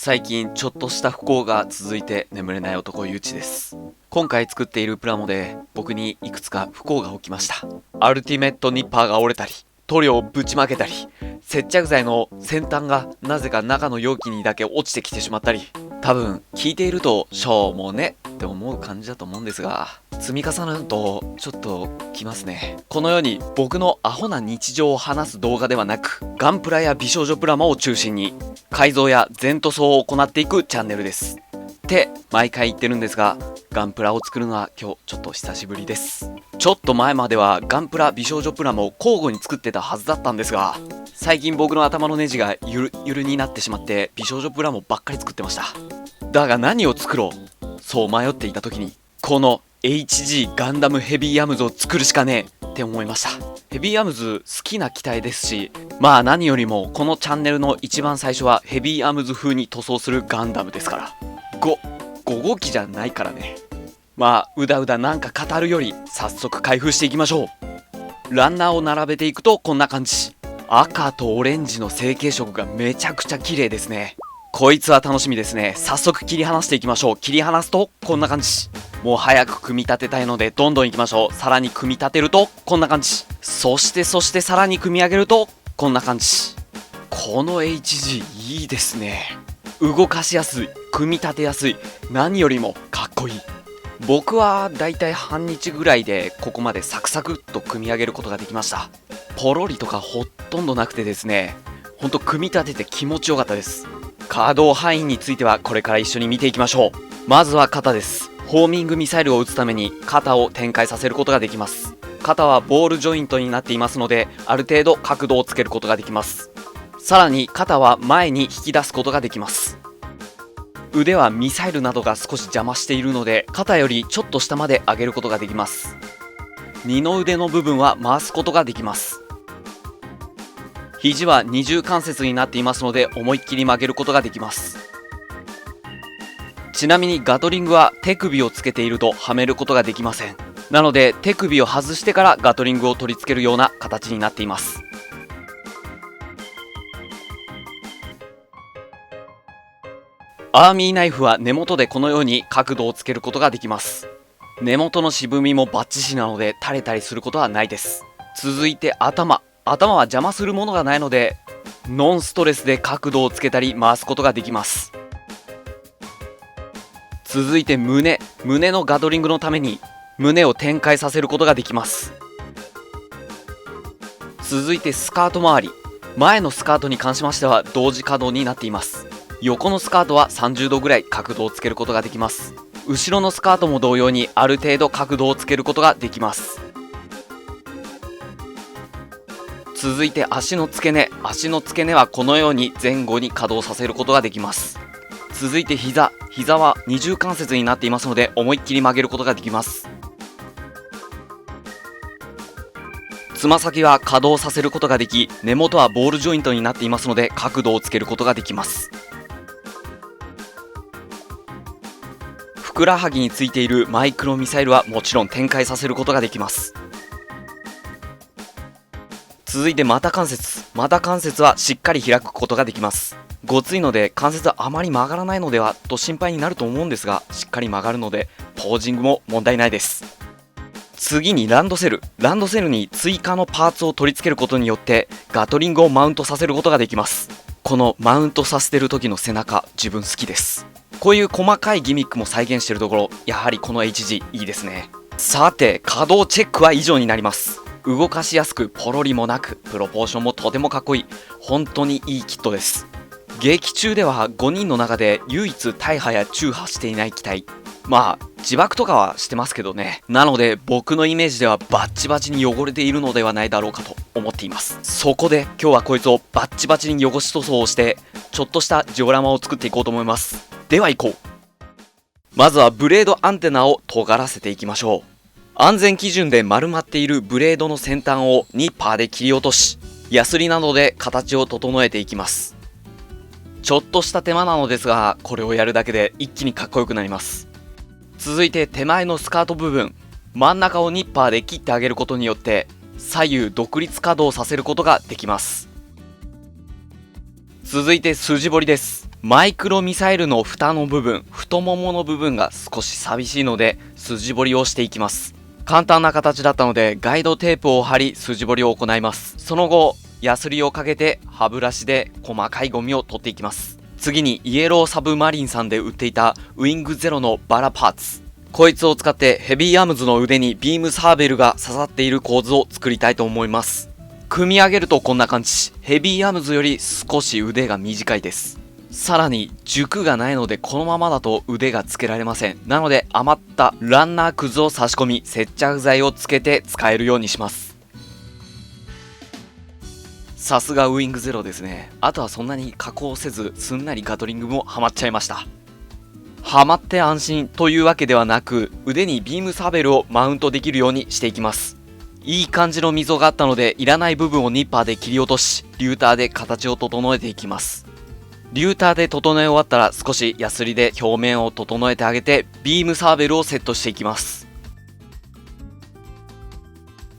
最近ちょっとした不幸が続いて眠れない男ゆうちです。今回作っているプラモで僕にいくつか不幸が起きました。アルティメットニッパーが折れたり、塗料をぶちまけたり、接着剤の先端がなぜか中の容器にだけ落ちてきてしまったり、多分聞いているとしょうもねって思う感じだと思うんですが、積み重なるとちょっときますね。このように僕のアホな日常を話す動画ではなく、ガンプラや美少女プラモを中心に改造や全塗装を行っていくチャンネルですって毎回言ってるんですが、ガンプラを作るのは今日ちょっと久しぶりです。ちょっと前まではガンプラ美少女プラモを交互に作ってたはずだったんですが、最近僕の頭のネジがゆるゆるになってしまって美少女プラモばっかり作ってました。だが何を作ろうそう迷っていた時に、この HG ガンダムヘビーアームズを作るしかねえって思いました。ヘビーアームズ好きな機体ですし、まあ何よりもこのチャンネルの一番最初はヘビーアームズ風に塗装するガンダムですから、5号機じゃないからね。まあうだうだなんか語るより早速開封していきましょう。ランナーを並べていくとこんな感じ。赤とオレンジの成型色がめちゃくちゃ綺麗ですね。こいつは楽しみですね。早速切り離していきましょう。切り離すとこんな感じ。もう早く組み立てたいのでどんどんいきましょう。さらに組み立てるとこんな感じ。そしてさらに組み上げるとこんな感じ。この HG いいですね。動かしやすい、組み立てやすい、何よりもかっこいい。僕はだいたい半日ぐらいでここまでサクサクっと組み上げることができました。ポロリとかほとんどなくてですね、ほんと組み立てて気持ちよかったです。稼働範囲についてはこれから一緒に見ていきましょう。まずは肩です。ホーミングミサイルを撃つために肩を展開させることができます。肩はボールジョイントになっていますので、ある程度角度をつけることができます。さらに肩は前に引き出すことができます。腕はミサイルなどが少し邪魔しているので、肩よりちょっと下まで上げることができます。二の腕の部分は回すことができます。肘は二重関節になっていますので思いっきり曲げることができます。ちなみにガトリングは手首をつけているとはめることができません。なので手首を外してからガトリングを取り付けるような形になっています。アーミーナイフは根元でこのように角度をつけることができます。根元の渋みもバッチシなので垂れたりすることはないです。続いて頭は邪魔するものがないのでノンストレスで角度をつけたり回すことができます。続いて胸のガトリングのために胸を展開させることができます。続いてスカート周り、前のスカートに関しましては同時稼働になっています。横のスカートは30度ぐらい角度をつけることができます。後ろのスカートも同様にある程度角度をつけることができます。続いて足の付け根はこのように前後に稼働させることができます。続いて膝は二重関節になっていますので思いっきり曲げることができます。つま先は稼働させることができ、根元はボールジョイントになっていますので角度をつけることができます。ふくらはぎについているマイクロミサイルはもちろん展開させることができます。続いて股関節はしっかり開くことができます。ごついので関節はあまり曲がらないのではと心配になると思うんですが、しっかり曲がるのでポージングも問題ないです。次にランドセルに追加のパーツを取り付けることによってガトリングをマウントさせることができます。このマウントさせてる時の背中、自分好きです。こういう細かいギミックも再現しているところ、やはりこの HG いいですね。さて稼働チェックは以上になります。動かしやすくポロリもなく、プロポーションもとてもかっこいい、本当にいいキットです。劇中では5人の中で唯一大破や中破していない機体、まあ自爆とかはしてますけどね。なので僕のイメージではバッチバチに汚れているのではないだろうかと思っています。そこで今日はこいつをバッチバチに汚し塗装をしてちょっとしたジオラマを作っていこうと思います。では行こう。まずはブレードアンテナを尖らせていきましょう。安全基準で丸まっているブレードの先端をニッパーで切り落とし、ヤスリなどで形を整えていきます。ちょっとした手間なのですが、これをやるだけで一気にかっこよくなります。続いて手前のスカート部分、真ん中をニッパーで切ってあげることによって左右独立稼働させることができます。続いて筋彫りです。マイクロミサイルの蓋の部分、太ももの部分が少し寂しいので筋彫りをしていきます。簡単な形だったのでガイドテープを貼り筋彫りを行います。その後ヤスリをかけて歯ブラシで細かいゴミを取っていきます。次にイエローサブマリンさんで売っていたウィングゼロのバラパーツ、こいつを使ってヘビーアームズの腕にビームサーベルが刺さっている構図を作りたいと思います。組み上げるとこんな感じ。ヘビーアームズより少し腕が短いです。さらに軸がないのでこのままだと腕がつけられません。なので余ったランナーくずを差し込み接着剤をつけて使えるようにします。さすがウィングゼロですね。あとはそんなに加工せずすんなりガトリングもはまっちゃいました。はまって安心というわけではなく、腕にビームサーベルをマウントできるようにしていきます。いい感じの溝があったのでいらない部分をニッパーで切り落とし、リューターで形を整えていきます。リューターで整え終わったら少しヤスリで表面を整えてあげてビームサーベルをセットしていきます。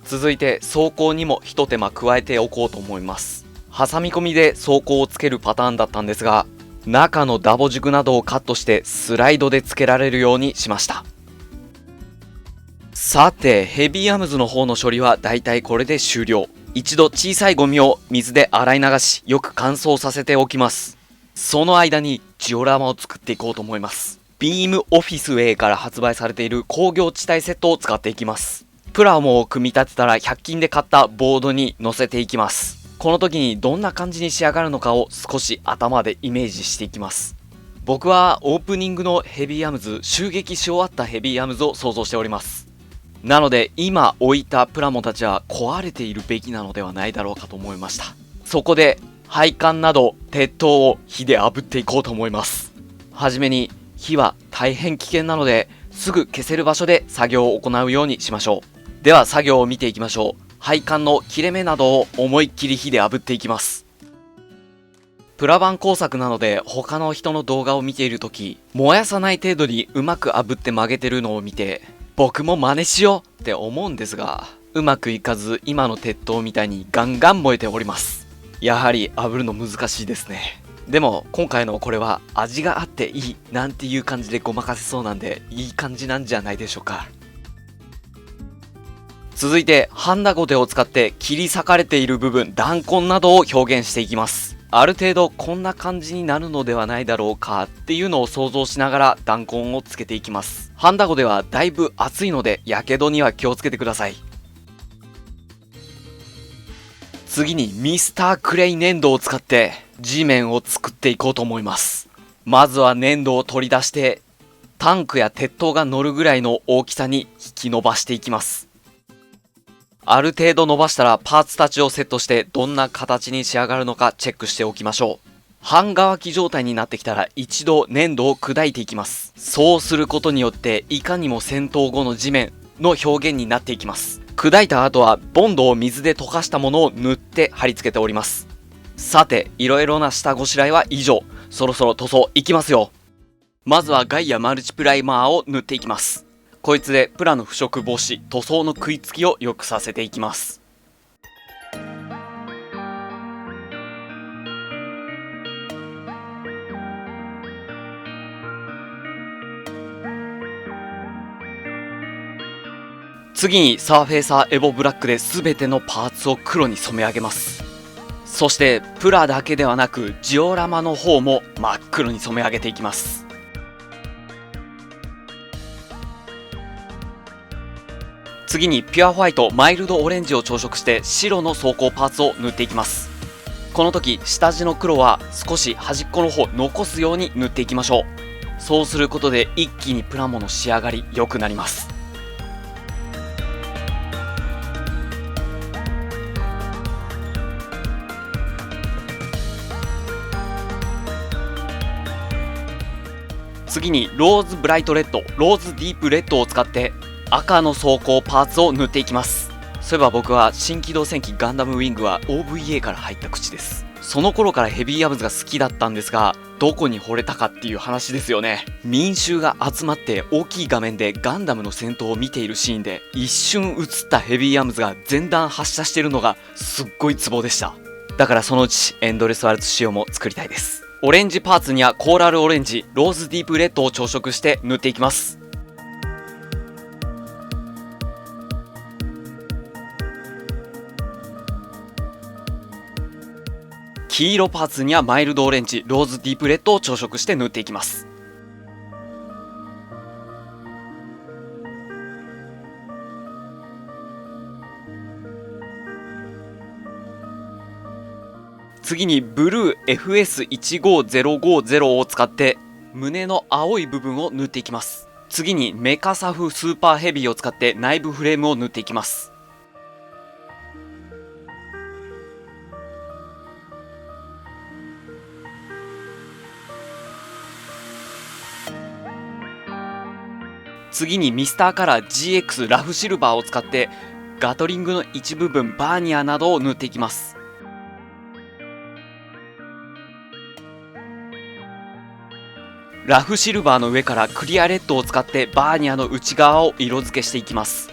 続いて装甲にも一手間加えておこうと思います。挟み込みで装甲をつけるパターンだったんですが、中のダボ軸などをカットしてスライドでつけられるようにしました。さてヘビーアームズの方の処理はだいたいこれで終了。一度小さいゴミを水で洗い流しよく乾燥させておきます。その間にジオラマを作っていこうと思います。ビームオフィスウェイから発売されている工業地帯セットを使っていきます。プラモを組み立てたら100均で買ったボードに載せていきます。この時にどんな感じに仕上がるのかを少し頭でイメージしていきます。僕はオープニングのヘビーアームズ、襲撃し終わったヘビーアームズを想像しております。なので今置いたプラモたちは壊れているべきなのではないだろうかと思いました。そこで配管など鉄塔を火で炙っていこうと思います。はじめに火は大変危険なのですぐ消せる場所で作業を行うようにしましょう。では作業を見ていきましょう。配管の切れ目などを思いっきり火で炙っていきます。プラ板工作なので他の人の動画を見ているとき、燃やさない程度にうまく炙って曲げてるのを見て僕も真似しようって思うんですが、うまくいかず今の鉄塔みたいにガンガン燃えております。やはり炙るの難しいですね。でも今回のこれは味があっていいなんていう感じでごまかせそうなんでいい感じなんじゃないでしょうか。続いてハンダゴテを使って切り裂かれている部分、弾痕などを表現していきます。ある程度こんな感じになるのではないだろうかっていうのを想像しながら弾痕をつけていきます。ハンダゴテはだいぶ熱いのでやけどには気をつけてください。次にミスタークレイ粘土を使って地面を作っていこうと思います。まずは粘土を取り出してタンクや鉄塔が乗るぐらいの大きさに引き伸ばしていきます。ある程度伸ばしたらパーツたちをセットしてどんな形に仕上がるのかチェックしておきましょう。半乾き状態になってきたら一度粘土を砕いていきます。そうすることによっていかにも戦闘後の地面の表現になっていきます。砕いた後はボンドを水で溶かしたものを塗って貼り付けております。さていろいろな下ごしらえは以上。そろそろ塗装いきますよ。まずはガイアマルチプライマーを塗っていきます。こいつでプラの腐食防止、塗装の食いつきを良くさせていきます。次にサーフェイサーエボブラックで全てのパーツを黒に染め上げます。そしてプラだけではなくジオラマの方も真っ黒に染め上げていきます。次にピュアホワイト、マイルドオレンジを調色して白の装甲パーツを塗っていきます。この時下地の黒は少し端っこの方残すように塗っていきましょう。そうすることで一気にプラモの仕上がり良くなります。次にローズブライトレッド、ローズディープレッドを使って赤の装甲パーツを塗っていきます。そういえば僕は新機動戦機ガンダムウィングは OVA から入った口です。その頃からヘビーアームズが好きだったんですが、どこに惚れたかっていう話ですよね。民衆が集まって大きい画面でガンダムの戦闘を見ているシーンで一瞬映ったヘビーアームズが全弾発射してるのがすっごいツボでした。だからそのうちエンドレスワルツ仕様も作りたいです。オレンジパーツにはコーラルオレンジ、ローズディープレッドを調色して塗っていきます。黄色パーツにはマイルドオレンジ、ローズディープレッドを調色して塗っていきます。次にブルー FS15050 を使って胸の青い部分を塗っていきます。次にメカサフスーパーヘビーを使って内部フレームを塗っていきます。次にミスターカラー GX ラフシルバーを使ってガトリングの一部分バーニアなどを塗っていきます。ラフシルバーの上からクリアレッドを使ってバーニアの内側を色付けしていきます。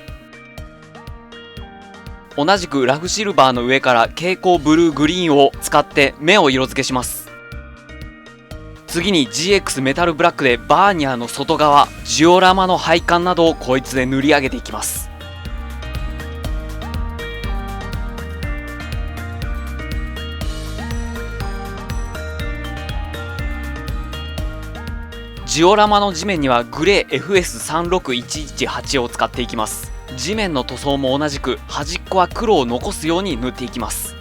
同じくラフシルバーの上から蛍光ブルーグリーンを使って目を色付けします。次に GX メタルブラックでバーニャの外側、ジオラマの配管などをこいつで塗り上げていきます。ジオラマの地面にはグレー FS36118 を使っていきます。地面の塗装も同じく端っこは黒を残すように塗っていきます。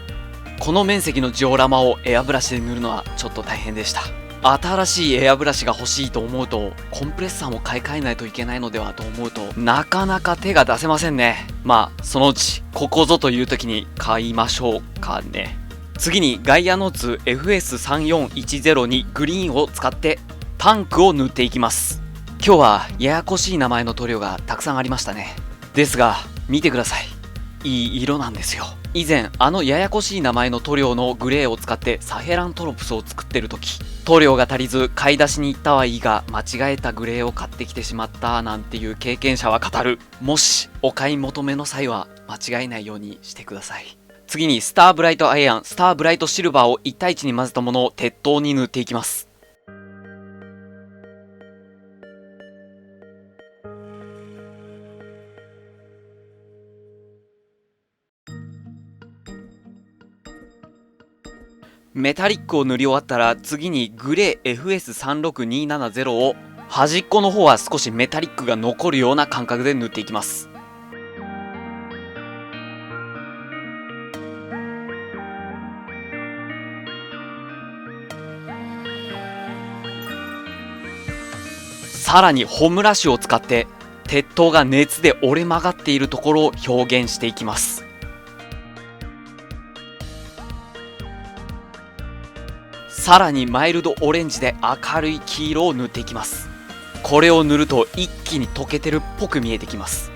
この面積のジオラマをエアブラシで塗るのはちょっと大変でした。新しいエアブラシが欲しいと思うとコンプレッサーも買い替えないといけないのではと思うとなかなか手が出せませんね。まあそのうちここぞという時に買いましょうかね。次にガイアノーツ FS3410 にグリーンを使ってタンクを塗っていきます。今日はややこしい名前の塗料がたくさんありましたね。ですが見てください、いい色なんですよ。以前ややこしい名前の塗料のグレーを使ってサヘラントロプスを作ってる時、塗料が足りず買い出しに行ったはいいが間違えたグレーを買ってきてしまったなんていう経験者は語る。もしお買い求めの際は間違えないようにしてください。次にスターブライトアイアン、スターブライトシルバーを1対1に混ぜたものを鉄塔に塗っていきます。メタリックを塗り終わったら次にグレー FS36270 を端っこの方は少しメタリックが残るような感覚で塗っていきます。さらにホムラッシュを使って鉄塔が熱で折れ曲がっているところを表現していきます。さらにマイルドオレンジで明るい黄色を塗っていきます。これを塗ると一気に溶けてるっぽく見えてきます。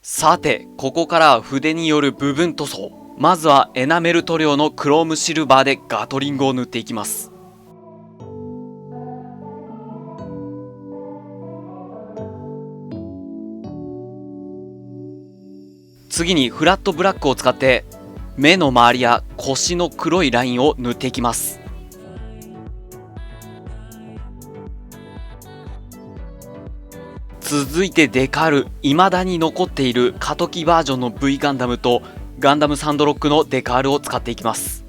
さてここからは筆による部分塗装。まずはエナメル塗料のクロームシルバーでガトリングを塗っていきます。次にフラットブラックを使って目の周りや腰の黒いラインを塗っていきます。続いてデカール、未だに残っている過渡期バージョンの V ガンダムとガンダムサンドロックのデカールを使っていきます。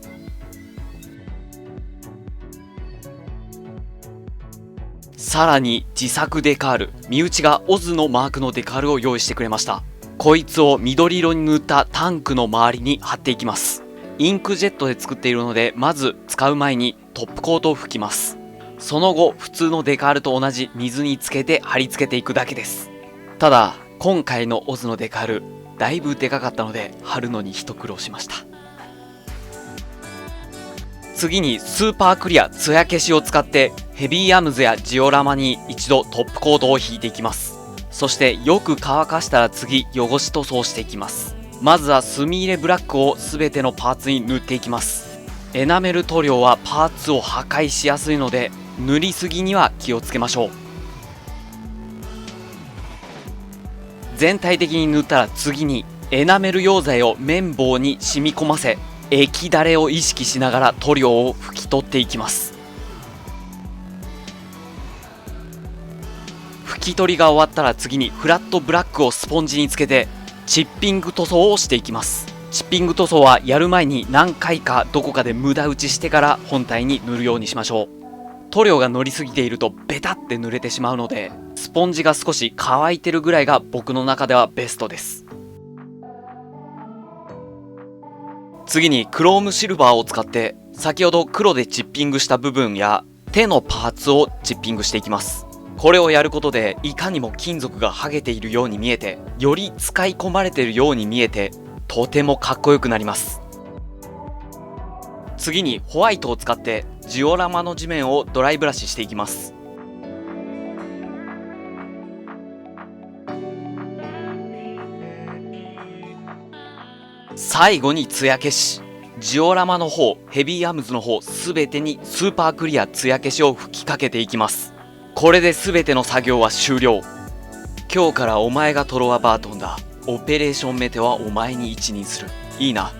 さらに自作デカール、身内がオズのマークのデカールを用意してくれました。こいつを緑色に塗ったタンクの周りに貼っていきます。インクジェットで作っているのでまず使う前にトップコートを拭きます。その後普通のデカールと同じ水につけて貼り付けていくだけです。ただ今回のオズのデカールだいぶでかかったので貼るのに一苦労しました。次にスーパークリア艶消しを使ってヘビーアームズやジオラマに一度トップコートを引いていきます。そしてよく乾かしたら次汚し塗装していきます。まずは墨入れブラックを全てのパーツに塗っていきます。エナメル塗料はパーツを破壊しやすいので塗りすぎには気をつけましょう。全体的に塗ったら次にエナメル溶剤を綿棒に染み込ませ、液だれを意識しながら塗料を拭き取っていきます。拭き取りが終わったら次にフラットブラックをスポンジにつけてチッピング塗装をしていきます。チッピング塗装はやる前に何回かどこかで無駄打ちしてから本体に塗るようにしましょう。塗料が乗りすぎているとベタって塗れてしまうので、スポンジが少し乾いてるぐらいが僕の中ではベストです。次にクロームシルバーを使って先ほど黒でチッピングした部分や手のパーツをチッピングしていきます。これをやることでいかにも金属が剥げているように見えて、より使い込まれているように見えて、とてもかっこよくなります。次にホワイトを使ってジオラマの地面をドライブラシしていきます。最後に艶消し、ジオラマの方、ヘビーアームズの方全てにスーパークリア艶消しを吹きかけていきます。これで全ての作業は終了。今日からお前がトロワバートンだ。オペレーションメテはお前に一任する。いいな。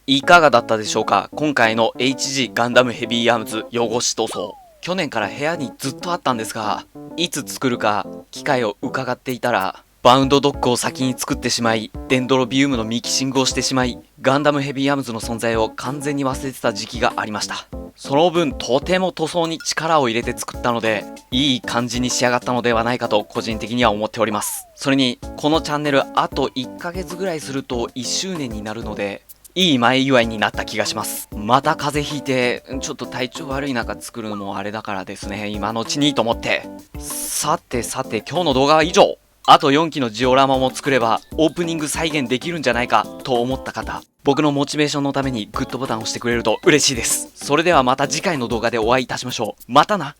いかがだったでしょうか。今回の HG ガンダムヘビーアームズ汚し塗装。去年から部屋にずっとあったんですが、いつ作るか機会を伺っていたら、バウンドドッグを先に作ってしまい、デンドロビウムのミキシングをしてしまい、ガンダムヘビーアームズの存在を完全に忘れてた時期がありました。その分とても塗装に力を入れて作ったので、いい感じに仕上がったのではないかと個人的には思っております。それにこのチャンネルあと1ヶ月ぐらいすると1周年になるので、いい前祝いになった気がします。また風邪ひいてちょっと体調悪い中作るのもあれだからですね、今のうちにと思って。さて今日の動画は以上。あと4機のジオラマも作ればオープニング再現できるんじゃないかと思った方、僕のモチベーションのためにグッドボタンを押してくれると嬉しいです。それではまた次回の動画でお会いいたしましょう。またな。